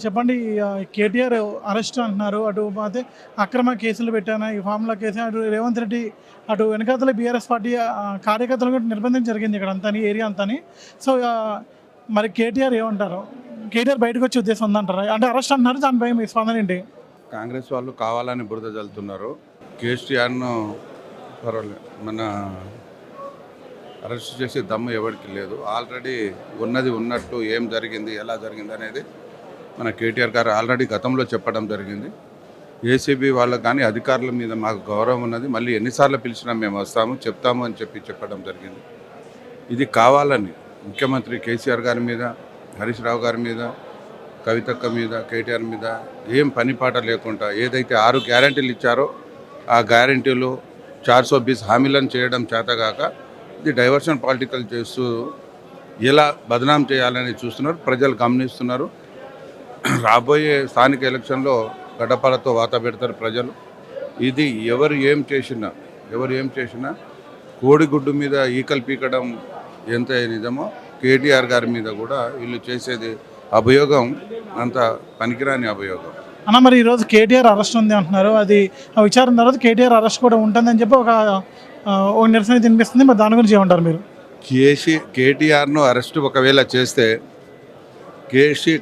చెప్పండి. కేటీఆర్ అరెస్ట్ అంటున్నారు. అటు పోతే అక్రమ కేసులు పెట్టాను, ఈ ఫామ్‌ల కేసు, అటు రేవంత్ రెడ్డి, అటు వెనకాతల బీఆర్ఎస్ పార్టీ కార్యకర్తలను కూడా నిర్బంధించడం జరిగింది ఇక్కడ అంతాని, ఏరియా అంతాని. సో, మరి కేటీఆర్ ఏమంటారు? కేటీఆర్ బయటకు వచ్చే ఉద్దేశం ఉందంటారా? అంటే అరెస్ట్ అంటున్నారు, దానిపై మీ స్పందన ఏంటి? కాంగ్రెస్ వాళ్ళు కావాలని బురద చల్లుతున్నారు. కేసీఆర్ను పర్వాలేదు మన అరెస్ట్ చేసే దమ్ము ఎవరికి లేదు. ఆల్రెడీ ఉన్నది ఉన్నట్టు ఏం జరిగింది, ఎలా జరిగింది అనేది మన కేటీఆర్ గారు ఆల్రెడీ గతంలో చెప్పడం జరిగింది. ఏసీబీ వాళ్ళకు కానీ అధికారుల మీద మాకు గౌరవం ఉన్నది, మళ్ళీ ఎన్నిసార్లు పిలిచినా మేము వస్తాము చెప్తాము అని చెప్పడం జరిగింది. ఇది కావాలని ముఖ్యమంత్రి కేసీఆర్ గారి మీద, హరీష్ రావు గారి మీద, కవితక్క మీద, కేటీఆర్ మీద ఏం పనిపాట లేకుండా ఏదైతే 6 గ్యారంటీలు ఇచ్చారో ఆ గ్యారంటీలు 420 హామీలను చేయడం చేతగాక ఇది డైవర్షన్ పాలిటికల్ చేస్తూ ఎలా బదనాం చేయాలని చూస్తున్నారు. ప్రజలు గమనిస్తున్నారు. రాబోయే స్థానిక ఎలక్షన్లో గడ్డపాలతో వాత పెడతారు ప్రజలు. ఇది ఎవరు ఏం చేసినా కోడిగుడ్డు మీద ఈకలు పీకడం ఎంత నిజమో కేటీఆర్ గారి మీద కూడా వీళ్ళు చేసేది అభియోగం అంత పనికిరాని అభియోగం. అన్న, మరి ఈరోజు కేటీఆర్ అరెస్ట్ ఉంది అంటున్నారు. అది విచారణ తర్వాత కేటీఆర్ అరెస్ట్ కూడా ఉంటుందని చెప్పి ఒక నిరసన తినిపిస్తుంది. మరి దాని గురించి ఏమంటారు మీరు? కేటీఆర్ను అరెస్ట్ ఒకవేళ చేస్తే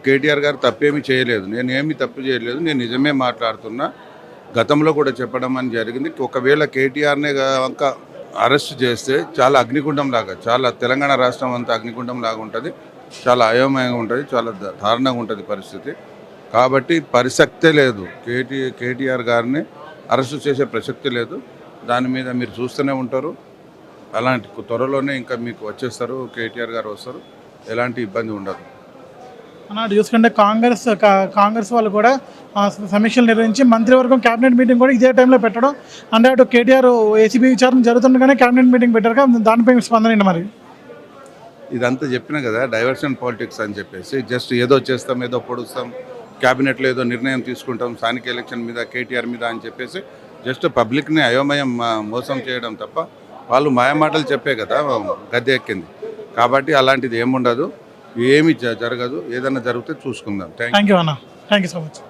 కేటీఆర్ గారు తప్పేమీ చేయలేదు, నేను ఏమీ తప్పు చేయలేదు, నేను నిజమే మాట్లాడుతున్నా, గతంలో కూడా చెప్పడం అని జరిగింది. ఒకవేళ కేటీఆర్నే కనుక అరెస్ట్ చేస్తే చాలా అగ్నిగుండం లాగా, చాలా తెలంగాణ రాష్ట్రం అంతా అగ్నిగుండం లాగా ఉంటుంది, చాలా అయోమయంగా ఉంటుంది, చాలా దారుణంగా ఉంటుంది పరిస్థితి. కాబట్టి ప్రసక్తే లేదు, కేటీఆర్ గారిని అరెస్టు చేసే ప్రసక్తి లేదు. దాని మీద మీరు చూస్తూనే ఉంటారు. అలాంటి త్వరలోనే ఇంకా మీకు వచ్చేస్తారు, కేటీఆర్ గారు వస్తారు, ఎలాంటి ఇబ్బంది ఉండదు. అన్నాడు చూసుకుంటే కాంగ్రెస్ వాళ్ళు కూడా సమీక్షలు నిర్వహించి మంత్రివర్గం క్యాబినెట్ మీటింగ్ కూడా ఇదే టైంలో పెట్టడం, అంటే అటు కేటీఆర్ ఏసీబీ విచారణ జరుగుతుండగానే క్యాబినెట్ మీటింగ్ పెట్టారు. దానిపై స్పందన ఏంటి మరి? ఇదంతా చెప్పినా కదా, డైవర్షన్ పాలిటిక్స్ అని చెప్పేసి జస్ట్ ఏదో చేస్తాం, ఏదో పొడుస్తాం, క్యాబినెట్లో ఏదో నిర్ణయం తీసుకుంటాం స్థానిక ఎలక్షన్ మీద, కేటీఆర్ మీద అని చెప్పేసి జస్ట్ పబ్లిక్ని అయోమయం మోసం చేయడం తప్ప వాళ్ళు మాయమాటలు చెప్పే కదా గద్దె ఎక్కింది. కాబట్టి అలాంటిది ఏముండదు, ఏమి జరగదు. ఏదైనా జరిగితే చూసుకుందాం. థ్యాంక్ యూ అన్న, థ్యాంక్ యూ సో మచ్.